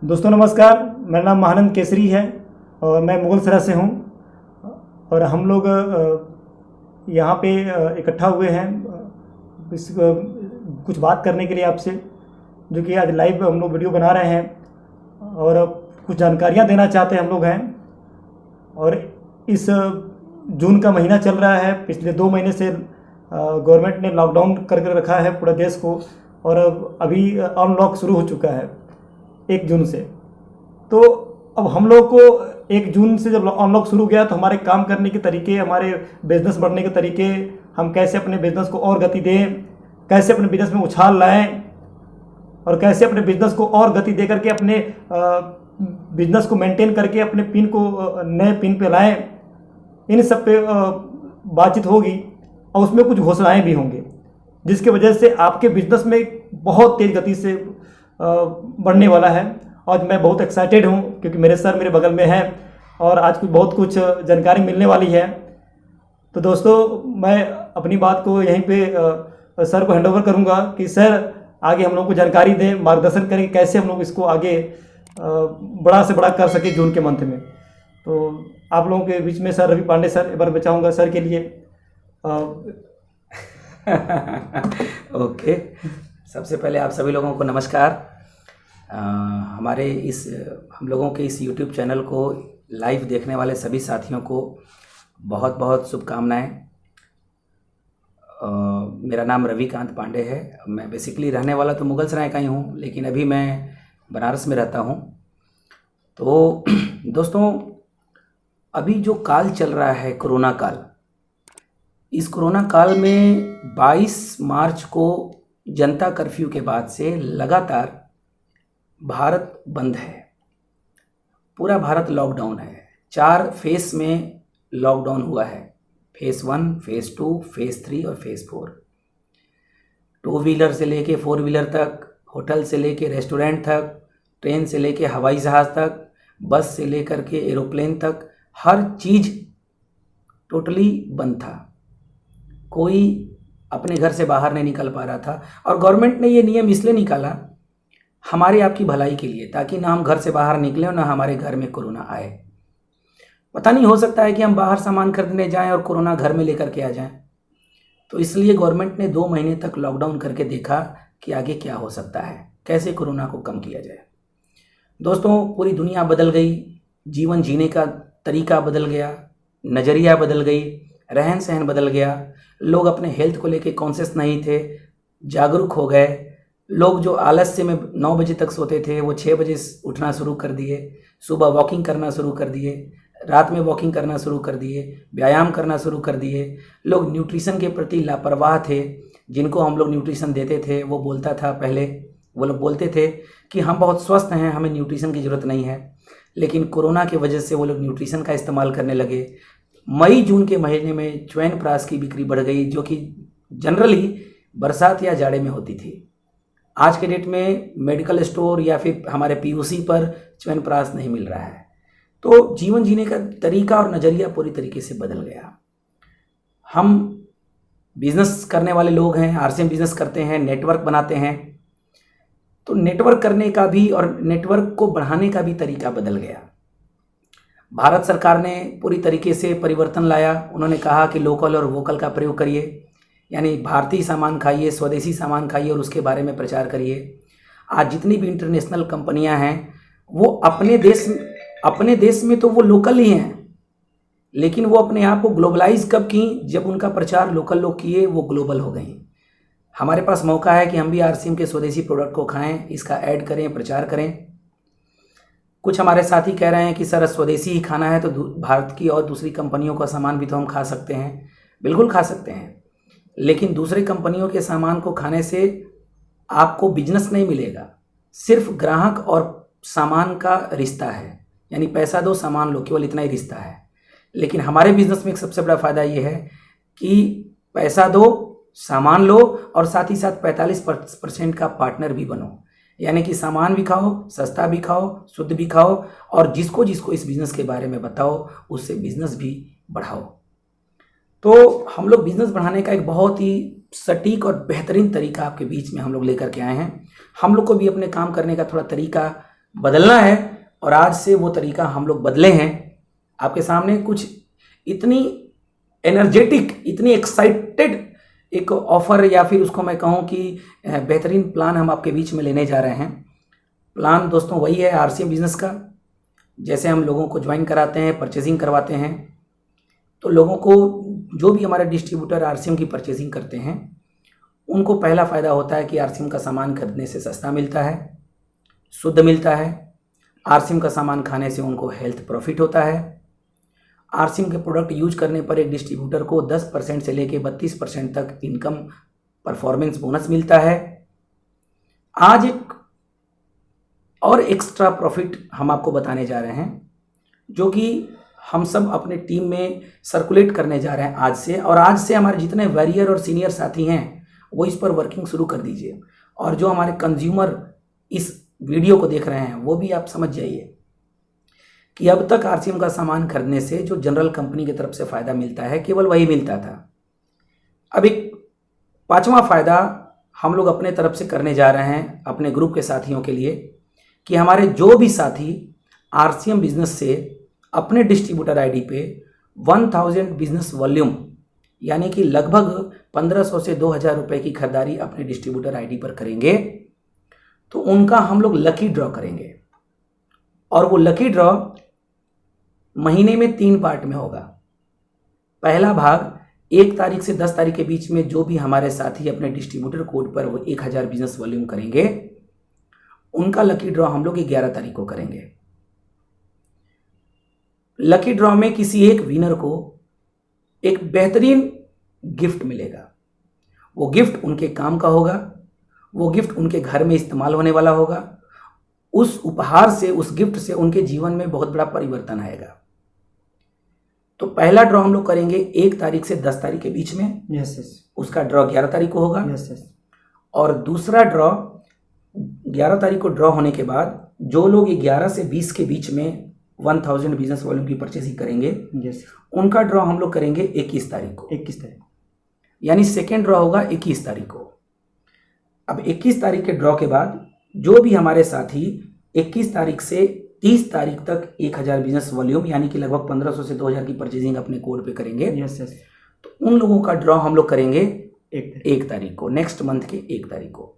दोस्तों नमस्कार, मेरा नाम महानंद केसरी है और मैं मुगलसराय से हूँ। और हम लोग यहाँ पे इकट्ठा हुए हैं कुछ बात करने के लिए आपसे, जो कि आज लाइव हम लोग वीडियो बना रहे हैं और कुछ जानकारियाँ देना चाहते हैं हम लोग हैं। और इस जून का महीना चल रहा है, पिछले 2 महीने से गवर्नमेंट ने लॉकडाउन करके रखा है पूरे देश को, और अभी अनलॉक शुरू हो चुका है 1 जून से। तो अब हम लोग को 1 जून से जब अनलॉक शुरू गया तो हमारे काम करने के तरीके, हमारे बिज़नेस बढ़ने के तरीके, हम कैसे अपने बिज़नेस को और गति दें, कैसे अपने बिज़नेस में उछाल लाएं और कैसे अपने बिज़नेस को और गति दे करके अपने बिज़नेस को मेंटेन करके अपने पिन को नए पिन पे लाएं, इन सब पे बातचीत होगी और उसमें कुछ घोषणाएं भी होंगी, जिसकी वजह से आपके बिज़नेस में बहुत तेज़ गति से बढ़ने वाला है। आज मैं बहुत एक्साइटेड हूँ क्योंकि मेरे सर मेरे बगल में हैं और आज बहुत कुछ जानकारी मिलने वाली है। तो दोस्तों, मैं अपनी बात को यहीं पे सर को हैंडओवर करूँगा कि सर आगे हम लोग को जानकारी दें, मार्गदर्शन करें कैसे हम लोग इसको आगे बड़ा से बड़ा कर सके जून के मंथ में। तो आप लोगों के बीच में सर रवि पांडे सर, एक बार मैं चाहूँगा सर के लिए ओके। सबसे पहले आप सभी लोगों को नमस्कार। हमारे हम लोगों के इस YouTube चैनल को लाइव देखने वाले सभी साथियों को बहुत बहुत शुभकामनाएं। मेरा नाम रविकांत पांडे है। मैं बेसिकली रहने वाला तो मुगलसराय का ही हूँ, लेकिन अभी मैं बनारस में रहता हूँ। तो दोस्तों, अभी जो काल चल रहा है कोरोना काल, इस कोरोना काल में 22 मार्च को जनता कर्फ्यू के बाद से लगातार भारत बंद है। पूरा भारत लॉकडाउन है। 4 फेस में लॉकडाउन हुआ है। फेस 1, फेस 2, फेस 3 और फेस 4। 2 व्हीलर से लेके 4 व्हीलर तक, होटल से लेके रेस्टोरेंट तक, ट्रेन से लेके हवाई जहाज़ तक, बस से लेकर के एरोप्लेन तक, हर चीज़ टोटली बंद था। कोई अपने घर से बाहर नहीं निकल पा रहा था। और गवर्नमेंट ने ये नियम इसलिए निकाला हमारे आपकी भलाई के लिए, ताकि ना हम घर से बाहर निकलें और ना हमारे घर में कोरोना आए। पता नहीं, हो सकता है कि हम बाहर सामान खरीदने जाएं और कोरोना घर में लेकर के आ जाएं। तो इसलिए गवर्नमेंट ने 2 महीने तक लॉकडाउन करके देखा कि आगे क्या हो सकता है, कैसे कोरोना को कम किया जाए। दोस्तों, पूरी दुनिया बदल गई, जीवन जीने का तरीका बदल गया, नज़रिया बदल गई, रहन सहन बदल गया। लोग अपने हेल्थ को लेके कॉन्शियस नहीं थे, जागरूक हो गए। लोग जो आलस्य में 9 बजे तक सोते थे वो 6 बजे उठना शुरू कर दिए, सुबह वॉकिंग करना शुरू कर दिए, रात में वॉकिंग करना शुरू कर दिए, व्यायाम करना शुरू कर दिए। लोग न्यूट्रिशन के प्रति लापरवाह थे। जिनको हम लोग न्यूट्रिशन देते थे वो बोलता था, पहले वो लोग बोलते थे कि हम बहुत स्वस्थ हैं, हमें न्यूट्रिशन की ज़रूरत नहीं है। लेकिन कोरोना की वजह से वो लोग न्यूट्रिशन का इस्तेमाल करने लगे। मई जून के महीने में च्यवनप्राश की बिक्री बढ़ गई, जो कि जनरली बरसात या जाड़े में होती थी। आज के डेट में मेडिकल स्टोर या फिर हमारे पीओसी पर च्यवनप्राश नहीं मिल रहा है। तो जीवन जीने का तरीका और नज़रिया पूरी तरीके से बदल गया। हम बिज़नेस करने वाले लोग हैं, आरसीएम बिज़नेस करते हैं, नेटवर्क बनाते हैं। तो नेटवर्क करने का भी और नेटवर्क को बढ़ाने का भी तरीका बदल गया। भारत सरकार ने पूरी तरीके से परिवर्तन लाया। उन्होंने कहा कि लोकल और वोकल का प्रयोग करिए, यानी भारतीय सामान खाइए, स्वदेशी सामान खाइए और उसके बारे में प्रचार करिए। आज जितनी भी इंटरनेशनल कंपनियां हैं वो अपने देश में तो वो लोकल ही हैं, लेकिन वो अपने आप को ग्लोबलाइज कब की, जब उनका प्रचार लोकल लोग किए, वो ग्लोबल हो गई। हमारे पास मौका है कि हम भी आरसीएम के स्वदेशी प्रोडक्ट को खाएं, इसका ऐड करें, प्रचार करें। कुछ हमारे साथी कह रहे हैं कि सर स्वदेशी ही खाना है तो भारत की और दूसरी कंपनियों का सामान भी तो हम खा सकते हैं। बिल्कुल खा सकते हैं, लेकिन दूसरे कंपनियों के सामान को खाने से आपको बिजनेस नहीं मिलेगा। सिर्फ ग्राहक और सामान का रिश्ता है, यानी पैसा दो सामान लो, केवल इतना ही रिश्ता है। लेकिन हमारे बिजनेस में एक सबसे बड़ा फ़ायदा ये है कि पैसा दो, सामान लो और साथ ही साथ 45% का पार्टनर भी बनो। यानी कि सामान भी खाओ, सस्ता भी खाओ, शुद्ध भी खाओ और जिसको जिसको इस बिज़नेस के बारे में बताओ, उससे बिज़नेस भी बढ़ाओ। तो हम लोग बिज़नेस बढ़ाने का एक बहुत ही सटीक और बेहतरीन तरीका आपके बीच में हम लोग लेकर के आए हैं। हम लोग को भी अपने काम करने का थोड़ा तरीका बदलना है और आज से वो तरीका हम लोग बदले हैं। आपके सामने कुछ इतनी एनर्जेटिक, इतनी एक्साइटेड एक ऑफर या फिर उसको मैं कहूँ कि बेहतरीन प्लान हम आपके बीच में लेने जा रहे हैं। प्लान दोस्तों वही है आरसीएम बिजनेस का। जैसे हम लोगों को ज्वाइन कराते हैं, परचेजिंग करवाते हैं, तो लोगों को जो भी हमारे डिस्ट्रीब्यूटर आरसीएम की परचेजिंग करते हैं उनको पहला फ़ायदा होता है कि आरसीएम का सामान खरीदने से सस्ता मिलता है, शुद्ध मिलता है। आरसीएम का सामान खाने से उनको हेल्थ प्रॉफिट होता है। आरसीएम के प्रोडक्ट यूज करने पर एक डिस्ट्रीब्यूटर को 10% से लेकर 32% तक इनकम परफॉर्मेंस बोनस मिलता है। आज एक और एक्स्ट्रा प्रॉफिट हम आपको बताने जा रहे हैं, जो कि हम सब अपने टीम में सर्कुलेट करने जा रहे हैं आज से। और आज से हमारे जितने वैरियर और सीनियर साथी हैं वो इस पर वर्किंग शुरू कर दीजिए। और जो हमारे कंज्यूमर इस वीडियो को देख रहे हैं वो भी आप समझ जाइए कि अब तक आरसीएम का सामान खरीदने से जो जनरल कंपनी की तरफ से फ़ायदा मिलता है केवल वही मिलता था। अब एक 5वां फ़ायदा हम लोग अपने तरफ से करने जा रहे हैं अपने ग्रुप के साथियों के लिए, कि हमारे जो भी साथी आरसीएम बिजनेस से अपने डिस्ट्रीब्यूटर आईडी पे 1000 बिजनेस वॉल्यूम यानी कि लगभग 1500 से 2000 रुपये की खरीदारी अपने डिस्ट्रीब्यूटर आईडी पर करेंगे तो उनका हम लोग लकी ड्रॉ करेंगे। और वो लकी ड्रॉ महीने में 3 पार्ट में होगा। पहला भाग 1 तारीख से 10 तारीख के बीच में जो भी हमारे साथी अपने डिस्ट्रीब्यूटर कोड पर वो 1000 बिजनेस वॉल्यूम करेंगे उनका लकी ड्रॉ हम लोग 11 तारीख को करेंगे। लकी ड्रॉ में किसी एक विनर को एक बेहतरीन गिफ्ट मिलेगा। वो गिफ्ट उनके काम का होगा, वो गिफ्ट उनके घर में इस्तेमाल होने वाला होगा। उस उपहार से, उस गिफ्ट से उनके जीवन में बहुत बड़ा परिवर्तन आएगा। तो पहला ड्रॉ हम लोग करेंगे 1 तारीख से 10 तारीख के बीच में। Yes yes. उसका ड्रॉ 11 तारीख को होगा। Yes yes. और दूसरा ड्रॉ 11 तारीख को ड्रॉ होने के बाद जो लोग 11 से 20 के बीच में 1000 बिजनेस वॉल्यूम की परचेजिंग करेंगे यस, उनका ड्रॉ हम लोग करेंगे 21 तारीख को। 21 तारीख, यानी सेकेंड ड्रॉ होगा 21 तारीख को। अब 21 तारीख के ड्रॉ के बाद जो भी हमारे साथी 21 तारीख से 30 तारीख तक 1000 बिजनेस वॉल्यूम यानी कि लगभग 1500 से 2000 की परचेजिंग अपने कोड पे करेंगे, यस यस, तो उन लोगों का ड्रॉ हम लोग करेंगे 1 तारीख को, नेक्स्ट मंथ के 1 तारीख को।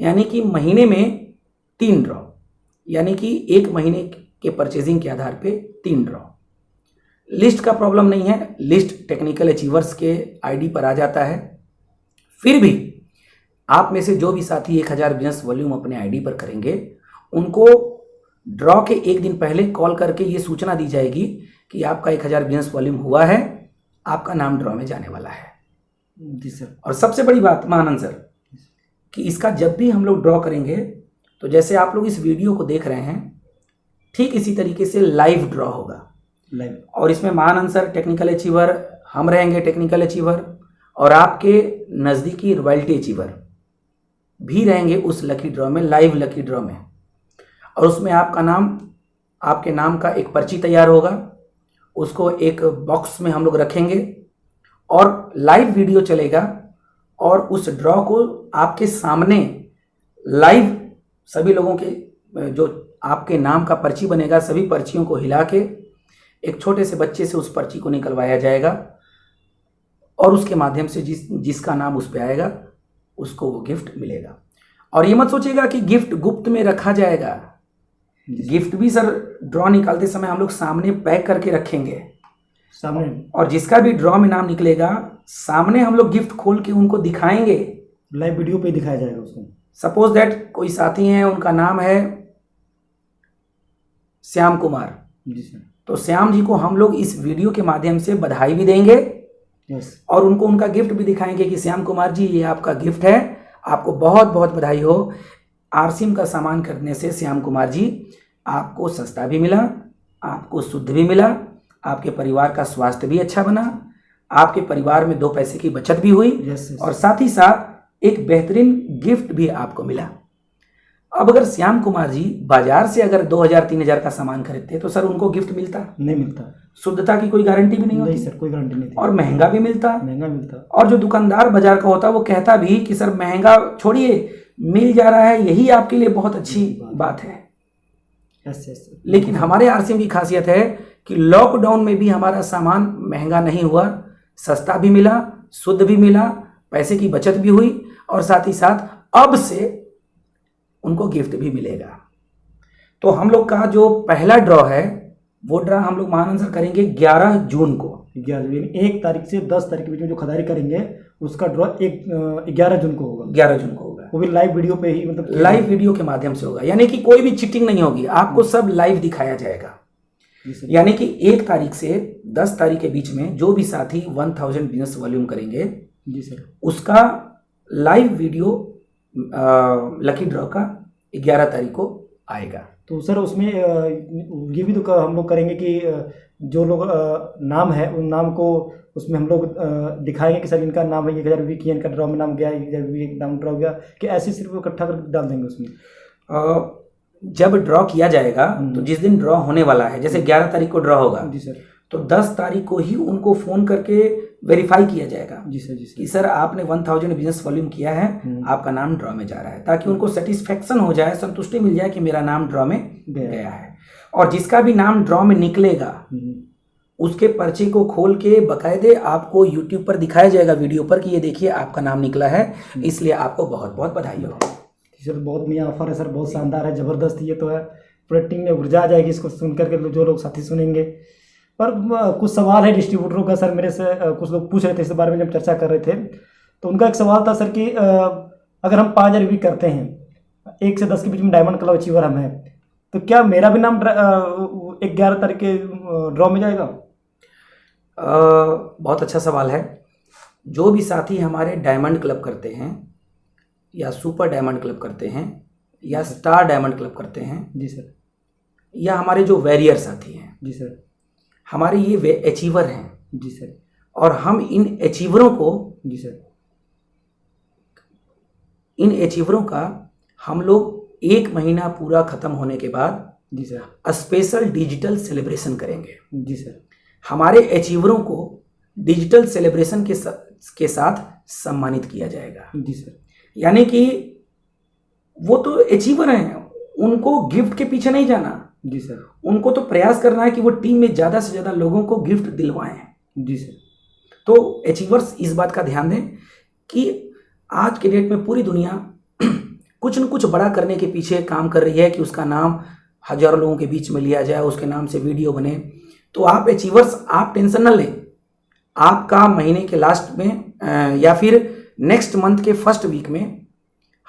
यानी कि महीने में 3 ड्रॉ, यानी कि 1 महीने के परचेजिंग के आधार पे 3 ड्रॉ। लिस्ट का प्रॉब्लम नहीं है, लिस्ट टेक्निकल अचीवर्स के आईडी पर आ जाता है। फिर भी आप में से जो भी साथी 1000 बिजनेस वॉल्यूम अपने आईडी पर करेंगे उनको ड्रॉ के 1 दिन पहले कॉल करके ये सूचना दी जाएगी कि आपका 1000 बिजनेस वॉल्यूम हुआ है, आपका नाम ड्रॉ में जाने वाला है। जी सर। और सबसे बड़ी बात महानंद सर कि इसका जब भी हम लोग ड्रॉ करेंगे तो जैसे आप लोग इस वीडियो को देख रहे हैं ठीक इसी तरीके से लाइव ड्रॉ होगा, लाइव। और इसमें महानंद सर टेक्निकल अचीवर, हम रहेंगे टेक्निकल अचीवर, और आपके नज़दीकी रॉयल्टी अचीवर भी रहेंगे उस लकी ड्रॉ में, लाइव लकी ड्रॉ में। और उसमें आपका नाम, आपके नाम का एक पर्ची तैयार होगा, उसको एक बॉक्स में हम लोग रखेंगे और लाइव वीडियो चलेगा। और उस ड्रॉ को आपके सामने लाइव सभी लोगों के जो आपके नाम का पर्ची बनेगा, सभी पर्चियों को हिला के एक छोटे से बच्चे से उस पर्ची को निकलवाया जाएगा और उसके माध्यम से जिसका नाम उस पर आएगा उसको वो गिफ्ट मिलेगा। और ये मत सोचिएगा कि गिफ्ट गुप्त में रखा जाएगा, गिफ्ट भी सर ड्रॉ निकालते समय हम लोग सामने पैक करके रखेंगे सामने, और जिसका भी ड्रॉ में नाम निकलेगा सामने हम लोग गिफ्ट खोल के उनको दिखाएंगे, लाइव वीडियो पे दिखाया जाएगा उसको। सपोज दैट कोई साथी हैं, उनका नाम है श्याम कुमार, जी सर, तो श्याम जी को हम लोग इस वीडियो के माध्यम से बधाई भी देंगे, यस, और उनको उनका गिफ्ट भी दिखाएंगे कि श्याम कुमार जी ये आपका गिफ्ट है, आपको बहुत बहुत बधाई हो। आरसीएम का सामान खरीदने से श्याम कुमार जी आपको सस्ता भी मिला, आपको शुद्ध भी मिला, आपके परिवार का स्वास्थ्य भी अच्छा बना, आपके परिवार में 2 पैसे की बचत भी हुई, यस, और साथ ही साथ एक बेहतरीन गिफ्ट भी आपको मिला। अब अगर श्याम कुमार जी बाजार से अगर 2000-3000 का सामान खरीदते तो सर उनको गिफ्ट मिलता? नहीं मिलता। शुद्धता की कोई गारंटी भी नहीं होती। नहीं सर, कोई गारंटी नहीं थी। और महंगा भी मिलता। महंगा मिलता। और जो दुकानदार बाजार का होता वो कहता भी कि सर महंगा छोड़िए, मिल जा रहा है, यही आपके लिए बहुत अच्छी बात है। यस। लेकिन हमारे आरसीएम की खासियत है कि लॉकडाउन में भी हमारा सामान महंगा नहीं हुआ, सस्ता भी मिला, शुद्ध भी मिला, पैसे की बचत भी हुई और साथ ही साथ अब से उनको गिफ्ट भी मिलेगा। तो हम लोग का जो पहला ड्रॉ है वो ड्रॉ हम लोग महानंद सर करेंगे 11 जून को। 1 तारीख से 10 तारीख के बीच में जो खरीदारी करेंगे उसका ड्रॉ 11 जून को होगा। 11 जून को होगा, वो भी लाइव वीडियो पे ही, मतलब लाइव वीडियो के माध्यम से होगा। यानी कि कोई भी चीटिंग नहीं होगी, आपको सब लाइव दिखाया जाएगा। यानी कि 1 तारीख से 10 तारीख के बीच में जो भी साथी 1000 बिजनेस वॉल्यूम करेंगे जी सर, उसका लाइव वीडियो लकी ड्रॉ का 11 तारीख को आएगा। तो सर उसमें ये भी तो हम लोग करेंगे कि जो लोग नाम है उन नाम को उसमें हम लोग दिखाएंगे कि सर इनका नाम है 1000 रुपये किया, इनका ड्रॉ में नाम गया, 1000 रुपये नाम ड्रॉ गया, कि ऐसे सिर्फ इकट्ठा करके डाल देंगे उसमें। जब ड्रॉ किया जाएगा तो जिस दिन ड्रॉ होने वाला है, जैसे 11 तारीख को ड्रॉ होगा जी सर, तो 10 तारीख को ही उनको फोन करके वेरीफाई किया जाएगा जी सर कि सर आपने 1000 बिजनेस वॉल्यूम किया है, आपका नाम ड्रॉ में जा रहा है, ताकि उनको सेटिस्फेक्शन हो जाए, संतुष्टि मिल जाए कि मेरा नाम ड्रॉ में गया है। और जिसका भी नाम ड्रॉ में निकलेगा उसके पर्चे को खोल के बकायदे आपको यूट्यूब पर दिखाया जाएगा वीडियो पर कि ये देखिए आपका नाम निकला है, इसलिए आपको बहुत बहुत बधाई हो। सर बहुत बढ़िया ऑफर है सर, बहुत शानदार है, ज़बरदस्त ये तो है। पूरे टीम में ऊर्जा आ जाएगी इसको सुन करके, जो लोग साथी सुनेंगे। पर कुछ सवाल है डिस्ट्रीब्यूटरों का सर, मेरे से कुछ लोग पूछ रहे थे इस बारे में जब चर्चा कर रहे थे, तो उनका एक सवाल था सर कि अगर हम 5000 भी करते हैं, 1 से 10 के बीच में डायमंड क्लब अचीवर हम हैं, तो क्या मेरा भी नाम 11 तारीख के ड्रॉ में जाएगा? बहुत अच्छा सवाल है। जो भी साथी हमारे डायमंड क्लब करते हैं या सुपर डायमंड क्लब करते हैं या स्टार डायमंड क्लब करते हैं जी सर, या हमारे जो वैरियर साथी हैं जी सर, हमारे ये अचीवर हैं जी सर, और हम इन अचीवरों को जी सर, इन अचीवरों का हम लोग 1 महीना पूरा खत्म होने के बाद जी सर, स्पेशल डिजिटल सेलिब्रेशन करेंगे। जी सर, हमारे अचीवरों को डिजिटल सेलिब्रेशन के साथ सम्मानित किया जाएगा। जी सर, यानी कि वो तो अचीवर हैं, उनको गिफ्ट के पीछे नहीं जाना जी सर, उनको तो प्रयास करना है कि वो टीम में ज़्यादा से ज़्यादा लोगों को गिफ्ट दिलवाएं। जी सर। तो अचीवर्स इस बात का ध्यान दें कि आज के डेट में पूरी दुनिया कुछ न कुछ बड़ा करने के पीछे काम कर रही है कि उसका नाम हजारों लोगों के बीच में लिया जाए, उसके नाम से वीडियो बने। तो आप अचीवर्स, आप टेंशन न लें। आपका महीने के लास्ट में या फिर नेक्स्ट मंथ के फर्स्ट वीक में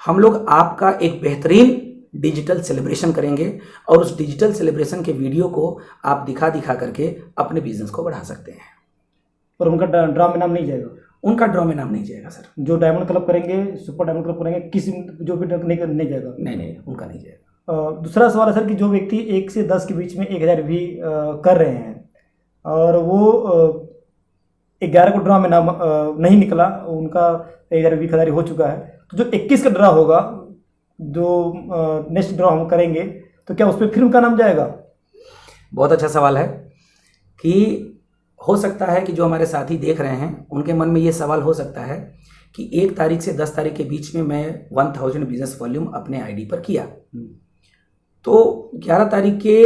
हम लोग आपका एक बेहतरीन डिजिटल सेलिब्रेशन करेंगे और उस डिजिटल सेलिब्रेशन के वीडियो को आप दिखा करके अपने बिजनेस को बढ़ा सकते हैं। पर उनका ड्रॉ में नाम नहीं जाएगा? उनका ड्रॉ में नाम नहीं जाएगा सर। जो डायमंड क्लब करेंगे, सुपर डायमंड क्लब करेंगे, किसी जो भी नहीं जाएगा? नहीं, उनका नहीं जाएगा। दूसरा सवाल है सर कि जो व्यक्ति 1 से 10 के बीच में 1000 भी कर रहे हैं और वो 11 को ड्रॉ में नाम नहीं निकला, उनका 1000 भी खरीदारी हो चुका है, तो जो 21 का ड्रॉ होगा, जो नेक्स्ट ड्रॉ हम करेंगे, तो क्या उस पर फिर उनका नाम जाएगा? बहुत अच्छा सवाल है कि हो सकता है कि जो हमारे साथी देख रहे हैं उनके मन में ये सवाल हो सकता है कि 1 तारीख से 10 तारीख के बीच में मैं 1000 बिजनेस वॉल्यूम अपने आईडी पर किया, तो 11 तारीख के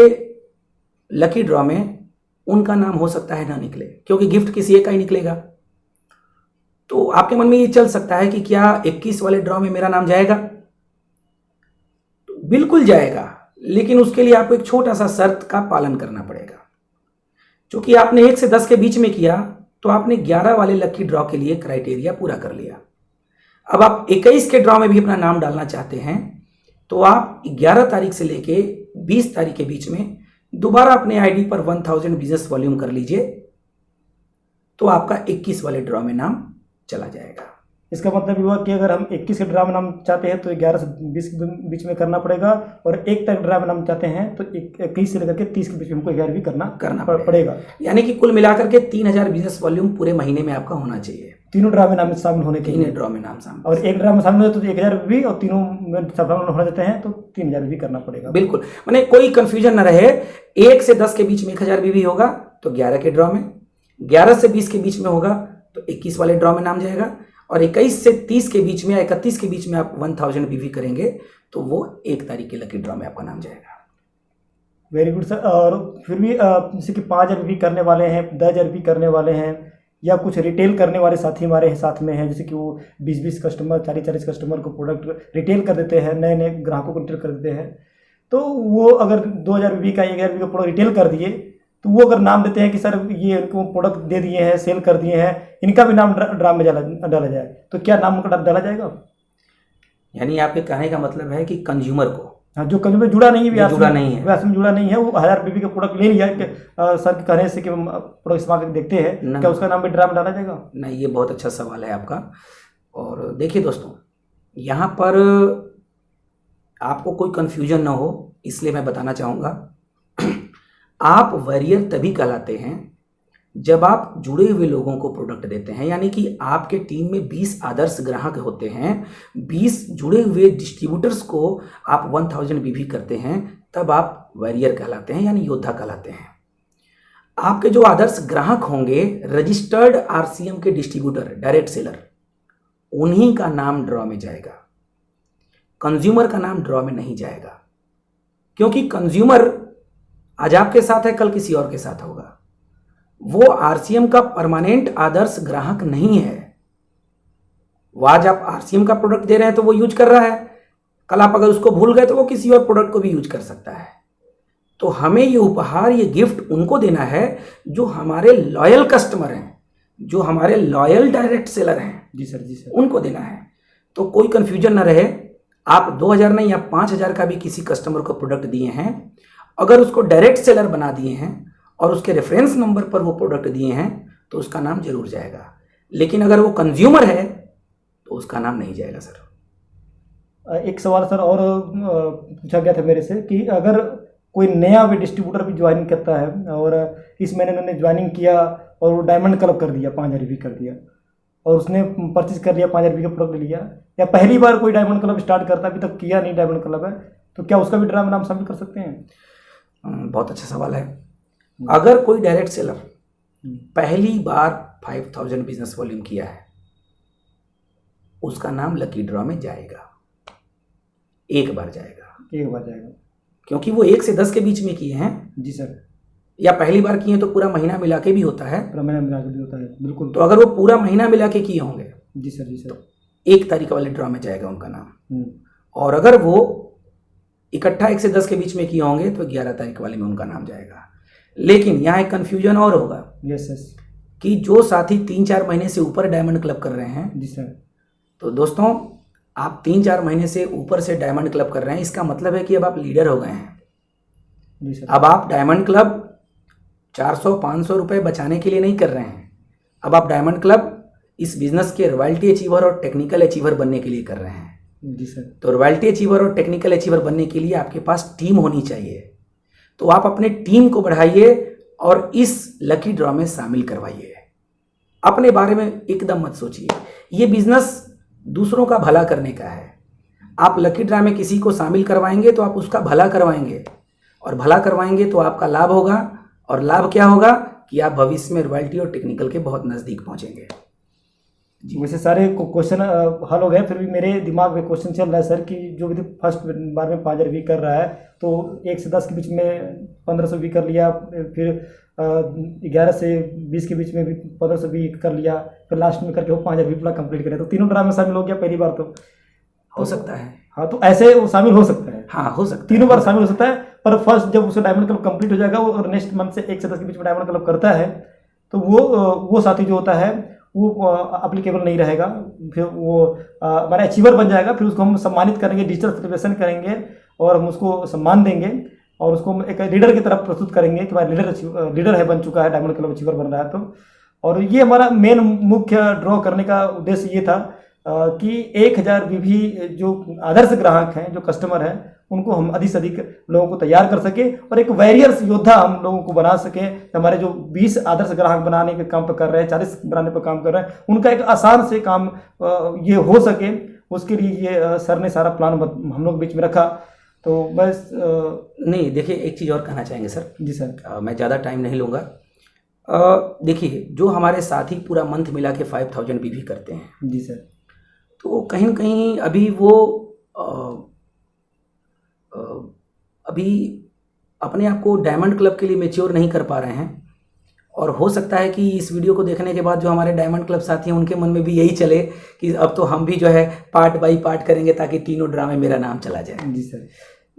लकी ड्रॉ में उनका नाम हो सकता है ना निकले, क्योंकि गिफ्ट किसी एक का ही निकलेगा। तो आपके मन में ये चल सकता है कि क्या 21 वाले ड्रॉ में मेरा नाम जाएगा? तो बिल्कुल जाएगा, लेकिन उसके लिए आपको एक छोटा सा शर्त का पालन करना पड़ेगा। क्योंकि आपने 1 से 10 के बीच में किया तो आपने 11 वाले लकी ड्रॉ के लिए क्राइटेरिया पूरा कर लिया। अब आप 21 के ड्रॉ में भी अपना नाम डालना चाहते हैं तो आप 11 तारीख से लेके 20 तारीख के बीच में दोबारा अपने आईडी पर 1000 बिजनेस वॉल्यूम कर लीजिए, तो आपका 21 वाले ड्रॉ में नाम चला जाएगा। इसका मतलब हुआ कि अगर हम 21 के ड्रा में नाम चाहते हैं तो 11 से 20 के बीच में करना पड़ेगा, और 1 तक ड्रा में नाम चाहते हैं तो 21 से लेकर के 30 के बीच में हमको 11 भी करना पड़ेगा। यानी कि कुल मिलाकर के 3000 बिजनेस वॉल्यूम पूरे महीने में आपका होना चाहिए। तीनों ड्रा में नाम शामिल होने के लिए। 3 ड्रॉ में नाम शामिल, और 1 ड्रा में शामिल हो तो 1000 भी, और तीनों में शामिल होना चाहते हैं तो 3000 भी करना पड़ेगा। बिल्कुल, मैंने कोई कंफ्यूजन न रहे। 1 से 10 के बीच में 1000 भी होगा तो 11 के ड्रॉ में, 11 से 20 के बीच में होगा तो 21 वाले ड्रॉ में नाम जाएगा, और 21 से 30 के बीच में या 31 के बीच में आप 1000 बीवी करेंगे तो वो 1 तारीख के लकी ड्रॉ में आपका नाम जाएगा। Very good sir. और फिर भी जैसे कि 5,000 भी करने वाले हैं, 10,000 भी करने वाले हैं, या कुछ रिटेल करने वाले साथी हमारे साथ में हैं, जैसे कि वो 20-20 कस्टमर, 40-40 कस्टमर को प्रोडक्ट रिटेल कर देते हैं, नए नए ग्राहकों को रिटेल कर देते हैं। तो वो अगर 2,000 भी का, 1,000 का प्रोडक्ट रिटेल कर दिए, तो वो अगर नाम देते हैं कि सर ये इनको प्रोडक्ट दे दिए हैं, सेल कर दिए हैं, इनका भी नाम ड्रा में डाला जाए, तो क्या नाम उनका डाला जाएगा? यानी आपके कहने का मतलब है कि कंज्यूमर को, हाँ, जो कंज्यूमर जुड़ा नहीं है, जुड़ा नहीं है, व्यास में जुड़ा नहीं है, वो 1,000 बीबी का प्रोडक्ट ले लिया कि सर के कहने से कि प्रोडक्ट इस्तेमाल करके देखते हैं, क्या उसका नाम भी ड्रा में डाला जाएगा? नहीं, ये बहुत अच्छा सवाल है आपका। और देखिए दोस्तों, यहाँ पर आपको कोई कंफ्यूजन ना हो, इसलिए मैं बताना चाहूँगा, आप वैरियर तभी कहलाते हैं जब आप जुड़े हुए लोगों को प्रोडक्ट देते हैं। यानी कि आपके टीम में 20 आदर्श ग्राहक होते हैं, 20 जुड़े हुए डिस्ट्रीब्यूटर्स को आप 1000 बीवी करते हैं, तब आप वैरियर कहलाते हैं, यानी योद्धा कहलाते हैं। आपके जो आदर्श ग्राहक होंगे, रजिस्टर्ड आरसीएम के डिस्ट्रीब्यूटर, डायरेक्ट सेलर, उन्हीं का नाम ड्रॉ में जाएगा। कंज्यूमर का नाम ड्रॉ में नहीं जाएगा, क्योंकि कंज्यूमर आज आपके साथ है, कल किसी और के साथ होगा। वो आरसीएम का परमानेंट आदर्श ग्राहक नहीं है। वो आज आप आरसीएम का प्रोडक्ट दे रहे हैं तो वो यूज कर रहा है, कल आप अगर उसको भूल गए तो वो किसी और प्रोडक्ट को भी यूज कर सकता है। तो हमें ये उपहार, ये गिफ्ट उनको देना है जो हमारे लॉयल कस्टमर हैं, जो हमारे लॉयल डायरेक्ट सेलर हैं। जी सर, जी सर, उनको देना है। तो कोई कंफ्यूजन ना रहे, आप 2,000 नहीं या 5,000 का भी किसी कस्टमर को प्रोडक्ट दिए हैं, अगर उसको डायरेक्ट सेलर बना दिए हैं और उसके रेफरेंस नंबर पर वो प्रोडक्ट दिए हैं, तो उसका नाम जरूर जाएगा। लेकिन अगर वो कंज्यूमर है तो उसका नाम नहीं जाएगा सर। एक सवाल सर और पूछा गया था मेरे से कि अगर कोई नया भी डिस्ट्रीब्यूटर भी ज्वाइनिंग करता है और इस महीने उन्होंने ज्वाइनिंग किया और वो डायमंड क्लब कर दिया, 5,000 भी कर दिया, और उसने परचेज कर लिया, 5,000 का प्रोडक्ट लिया, या पहली बार कोई डायमंड क्लब स्टार्ट करता है, अभी तक किया नहीं डायमंड क्लब है, तो क्या उसका भी ड्रा में नाम शामिल कर सकते हैं? बहुत अच्छा सवाल है। अगर कोई डायरेक्ट सेलर पहली बार 5,000 बिजनेस वॉल्यूम किया है, उसका नाम लकी ड्रॉ में जाएगा। एक बार जाएगा, क्योंकि वो 1 से 10 के बीच में किए हैं। जी सर। या पहली बार किए तो पूरा महीना मिला के भी होता है, पूरा महीना मिला के भी होता है, बिल्कुल। तो अगर वो पूरा महीना मिला के किए होंगे, जी सर, जी सर, तो 1 तारीख वाले ड्रॉ में जाएगा उनका नाम। और अगर वो इकट्ठा 1 से 10 के बीच में किए होंगे तो 11 तारीख वाले में उनका नाम जाएगा। लेकिन यहाँ एक कन्फ्यूजन और होगा, यस, कि जो साथी 3-4 महीने से ऊपर डायमंड क्लब कर रहे हैं, जी सर, तो दोस्तों आप 3-4 महीने से ऊपर से डायमंड क्लब कर रहे हैं, इसका मतलब है कि अब आप लीडर हो गए हैं। जी सर। अब आप डायमंड क्लब 400-500 रुपये बचाने के लिए नहीं कर रहे हैं, अब आप डायमंड क्लब इस बिजनेस के रॉयल्टी अचीवर और टेक्निकल अचीवर बनने के लिए कर रहे हैं। जी सर। तो रॉयल्टी अचीवर और टेक्निकल अचीवर बनने के लिए आपके पास टीम होनी चाहिए। तो आप अपने टीम को बढ़ाइए और इस लकी ड्रॉ में शामिल करवाइए। अपने बारे में एकदम मत सोचिए, ये बिजनेस दूसरों का भला करने का है। आप लकी ड्रॉ में किसी को शामिल करवाएंगे तो आप उसका भला करवाएंगे, और भला करवाएंगे तो आपका लाभ होगा। और लाभ क्या होगा कि आप भविष्य में रॉयल्टी और टेक्निकल के बहुत नज़दीक पहुंचेंगे। वैसे सारे क्वेश्चन हल हो गए, फिर भी मेरे दिमाग में क्वेश्चन चल रहा है सर कि जो भी फर्स्ट बार में 5,000 भी कर रहा है, तो 1 से 10 के बीच में 1,500 भी कर लिया, फिर 11 से 20 के बीच में भी 1,500 भी कर लिया, फिर लास्ट में करके वो 5,000 भी पूरा कंप्लीट करें, तो तीनों ड्रा में शामिल हो गया पहली बार। तो हो सकता है, हाँ, तो ऐसे वो शामिल हो सकता है। हाँ, हो सकता है, तीनों बार शामिल हो सकता है। पर फर्स्ट जब उसका डायमंड क्लब कंप्लीट हो जाएगा, वो और नेक्स्ट मंथ से 1 से 10 के बीच में डायमंड क्लब करता है, तो वो साथी जो होता है वो अप्लीकेबल नहीं रहेगा, फिर वो हमारा अचीवर बन जाएगा। फिर उसको हम सम्मानित करेंगे, डिजिटल सेलिब्रेशन करेंगे और हम उसको सम्मान देंगे और उसको एक लीडर की तरफ प्रस्तुत करेंगे कि भाई लीडर है, बन चुका है, डायमंड क्लब अचीवर बन रहा है। तो और ये हमारा मेन मुख्य ड्रॉ करने का उद्देश्य ये था कि 1,000 भी जो आदर्श ग्राहक हैं, जो कस्टमर हैं, उनको हम अधिक से अधिक लोगों को तैयार कर सके और एक वैरियर्स योद्धा हम लोगों को बना सके। हमारे जो 20 आदर्श ग्राहक बनाने के काम पर कर रहे हैं, 40 बनाने पर काम कर रहे हैं, उनका एक आसान से काम ये हो सके, उसके लिए ये सर ने सारा प्लान हम लोग बीच में रखा। तो बस नहीं, देखिए एक चीज़ और कहना चाहेंगे सर। जी सर। मैं ज़्यादा टाइम नहीं लूँगा। देखिए, जो हमारे साथी पूरा मंथ मिला के 5,000 भी करते हैं, जी सर, तो कहीं न कहीं अभी वो अभी अपने आप को डायमंड क्लब के लिए मैच्योर नहीं कर पा रहे हैं, और हो सकता है कि इस वीडियो को देखने के बाद जो हमारे डायमंड क्लब साथी हैं उनके मन में भी यही चले कि अब तो हम भी जो है पार्ट बाई पार्ट करेंगे ताकि तीनों ड्रामे मेरा नाम चला जाए। जी सर।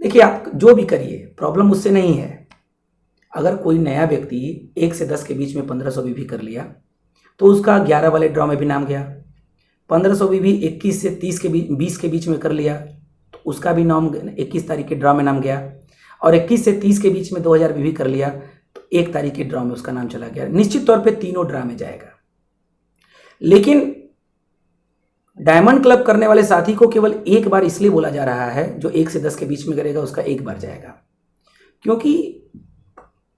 देखिए, आप जो भी करिए, प्रॉब्लम उससे नहीं है। अगर कोई नया व्यक्ति 1 से 10 के बीच में 1500 बीबी कर लिया तो उसका 11 वाले ड्रॉ में भी नाम गया। 1500 बीबी 21 से 30 के 20 के बीच में कर लिया तो उसका भी नाम 21 तारीख के ड्रॉ में नाम गया, और 21 से 30 के बीच में 2000 बीबी कर लिया तो 1 तारीख के ड्रॉ में उसका नाम चला गया। निश्चित तौर पे तीनों ड्रॉ में जाएगा। लेकिन डायमंड क्लब करने वाले साथी को केवल एक बार इसलिए बोला जा रहा है, जो 1 से 10 के बीच में करेगा उसका एक बार जाएगा, क्योंकि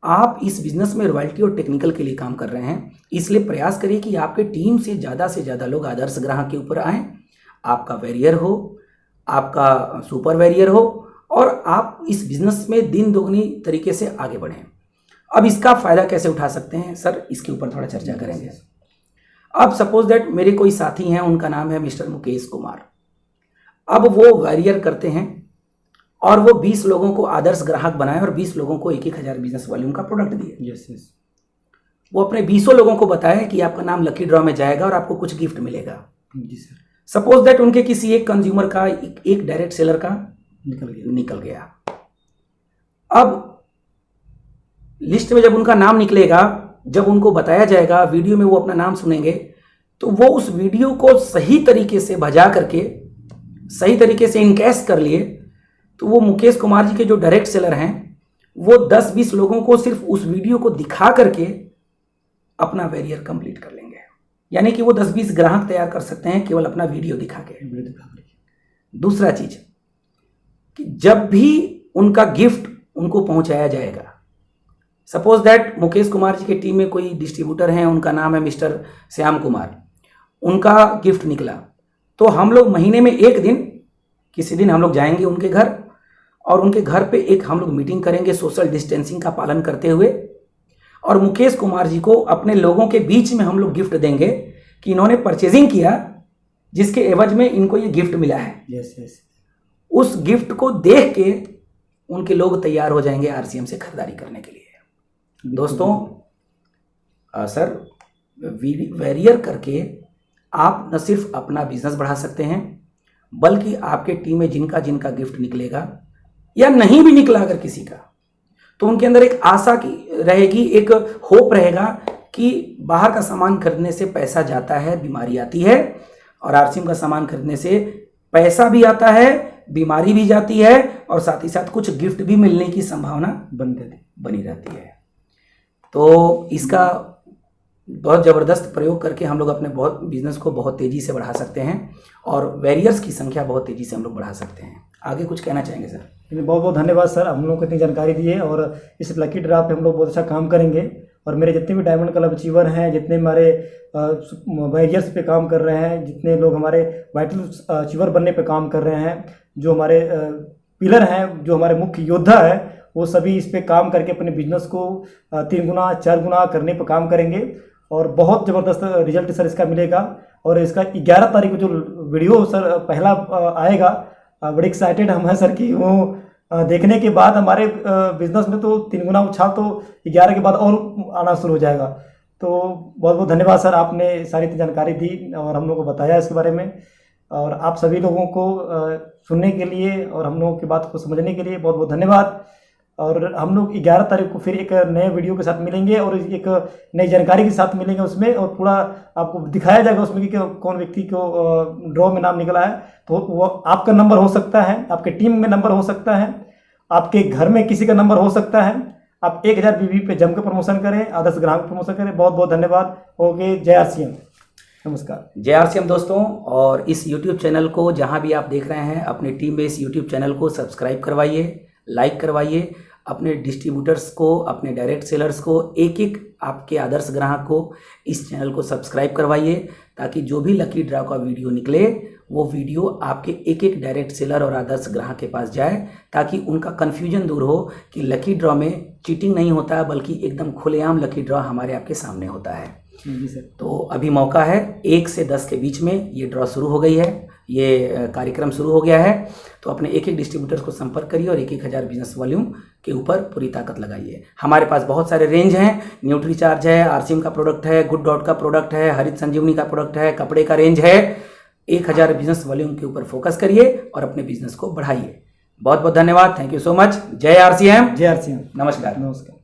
आप इस बिजनेस में रॉयल्टी और टेक्निकल के लिए काम कर रहे हैं। इसलिए प्रयास करिए कि आपके टीम से ज़्यादा लोग आदर्श ग्राहक के ऊपर आएँ। आपका वैरियर हो, आपका सुपर वैरियर हो, और आप इस बिजनेस में दिन दोगुनी तरीके से आगे बढ़ें। अब इसका फ़ायदा कैसे उठा सकते हैं सर, इसके ऊपर थोड़ा चर्चा करेंगे। अब सपोज दैट मेरे कोई साथी हैं, उनका नाम है मिस्टर मुकेश कुमार। अब वो वैरियर करते हैं और वो 20 लोगों को आदर्श ग्राहक बनाए और 20 लोगों को 1,000 बिजनेस वॉल्यूम का प्रोडक्ट दिए। Yes yes. वो अपने 20 लोगों को बताए कि आपका नाम लकी ड्रॉ में जाएगा और आपको कुछ गिफ्ट मिलेगा। जी सर। सपोज दैट उनके किसी एक कंज्यूमर का, एक डायरेक्ट सेलर का निकल गया। अब लिस्ट में जब उनका नाम निकलेगा, जब उनको बताया जाएगा, वीडियो में वो अपना नाम सुनेंगे, तो वो उस वीडियो को सही तरीके से बजा करके, सही तरीके से इनकैश कर लिए, तो वो मुकेश कुमार जी के जो डायरेक्ट सेलर हैं वो 10-20 लोगों को सिर्फ उस वीडियो को दिखा करके अपना वैरियर कंप्लीट कर लेंगे। यानी कि वो 10-20 ग्राहक तैयार कर सकते हैं केवल अपना वीडियो दिखा के। दूसरा चीज कि जब भी उनका गिफ्ट उनको पहुंचाया जाएगा, सपोज दैट मुकेश कुमार जी की टीम में कोई डिस्ट्रीब्यूटर हैं, उनका नाम है मिस्टर श्याम कुमार, उनका गिफ्ट निकला, तो हम लोग महीने में एक दिन, किसी दिन हम लोग जाएंगे उनके घर और उनके घर पे एक हम लोग मीटिंग करेंगे सोशल डिस्टेंसिंग का पालन करते हुए, और मुकेश कुमार जी को अपने लोगों के बीच में हम लोग गिफ्ट देंगे कि इन्होंने परचेजिंग किया जिसके एवज में इनको ये गिफ्ट मिला है। Yes yes. उस गिफ्ट को देख के उनके लोग तैयार हो जाएंगे आरसीएम से खरीदारी करने के लिए। दोस्तों, सर वैरियर करके आप न सिर्फ अपना बिजनेस बढ़ा सकते हैं, बल्कि आपके टीम में जिनका जिनका गिफ्ट निकलेगा या नहीं भी निकला अगर किसी का, तो उनके अंदर एक आशा की रहेगी, एक होप रहेगा कि बाहर का सामान खरीदने से पैसा जाता है, बीमारी आती है, और आरसीएम का सामान खरीदने से पैसा भी आता है, बीमारी भी जाती है, और साथ ही साथ कुछ गिफ्ट भी मिलने की संभावना बनी रहती है। तो इसका बहुत ज़बरदस्त प्रयोग करके हम लोग अपने बहुत बिजनेस को बहुत तेज़ी से बढ़ा सकते हैं और वैरियर्स की संख्या बहुत तेज़ी से हम लोग बढ़ा सकते हैं। आगे कुछ कहना चाहेंगे सर? बहुत बहुत धन्यवाद सर, हम लोग को इतनी जानकारी दी है, और इस लकी ड्रॉ पे हम लोग बहुत अच्छा काम करेंगे। और मेरे जितने भी डायमंड क्लब अचीवर हैं, जितने हमारे वैरियर्स पे काम कर रहे हैं, जितने लोग हमारे वाइटल अचीवर बनने पे काम कर रहे हैं, जो हमारे पिलर हैं, जो हमारे मुख्य योद्धा है, वो सभी इस पे काम करके अपने बिजनेस को 3 गुना 4 गुना करने पर काम करेंगे, और बहुत ज़बरदस्त रिजल्ट सर इसका मिलेगा। और इसका 11 तारीख को जो वीडियो सर पहला आएगा, बड़े एक्साइटेड हम हैं सर कि वो देखने के बाद हमारे बिजनेस में तो 3 गुना उछाल तो 11 के बाद और आना शुरू हो जाएगा। तो बहुत बहुत धन्यवाद सर, आपने सारी जानकारी दी और हम लोग को बताया इसके बारे में, और आप सभी लोगों को सुनने के लिए और हम लोगों की बात को समझने के लिए बहुत बहुत धन्यवाद। और हम लोग 11 तारीख को फिर एक नए वीडियो के साथ मिलेंगे और एक नई जानकारी के साथ मिलेंगे उसमें, और पूरा आपको दिखाया जाएगा उसमें कि कौन व्यक्ति को ड्रॉ में नाम निकला है। तो वो आपका नंबर हो सकता है, आपके टीम में नंबर हो सकता है, आपके घर में किसी का नंबर हो सकता है। आप 1000 बीबी पे जम के प्रमोशन करें, आदर्श ग्राहक प्रमोशन करें। बहुत बहुत धन्यवाद। ओके, जय आरसीएम, नमस्कार। जय आरसीएम दोस्तों, और इस यूट्यूब चैनल को जहां भी आप देख रहे हैं, अपने टीम में इस यूट्यूब चैनल को सब्सक्राइब करवाइए, लाइक करवाइए, अपने डिस्ट्रीब्यूटर्स को, अपने डायरेक्ट सेलर्स को, एक एक आपके आदर्श ग्राहक को इस चैनल को सब्सक्राइब करवाइए, ताकि जो भी लकी ड्रॉ का वीडियो निकले वो वीडियो आपके एक एक डायरेक्ट सेलर और आदर्श ग्राहक के पास जाए, ताकि उनका कन्फ्यूजन दूर हो कि लकी ड्रॉ में चीटिंग नहीं होता है, बल्कि एकदम खुलेआम लकी ड्रॉ हमारे आपके सामने होता है। जी सर। तो अभी मौका है, 1 से 10 के बीच में ये ड्रॉ शुरू हो गई है। ये कार्यक्रम शुरू हो गया है। तो अपने एक एक डिस्ट्रीब्यूटर्स को संपर्क करिए और 1,000 बिजनेस वॉल्यूम के ऊपर पूरी ताकत लगाइए। हमारे पास बहुत सारे रेंज हैं, न्यूट्री चार्ज है, आरसीएम का प्रोडक्ट है, गुड डॉट का प्रोडक्ट है, हरित संजीवनी का प्रोडक्ट है, कपड़े का रेंज है। 1,000 बिजनेस वॉल्यूम के ऊपर फोकस करिए और अपने बिजनेस को बढ़ाइए। बहुत बहुत धन्यवाद। Thank you so much. जय आरसीएम। जय आरसीएम। नमस्कार। नमस्कार।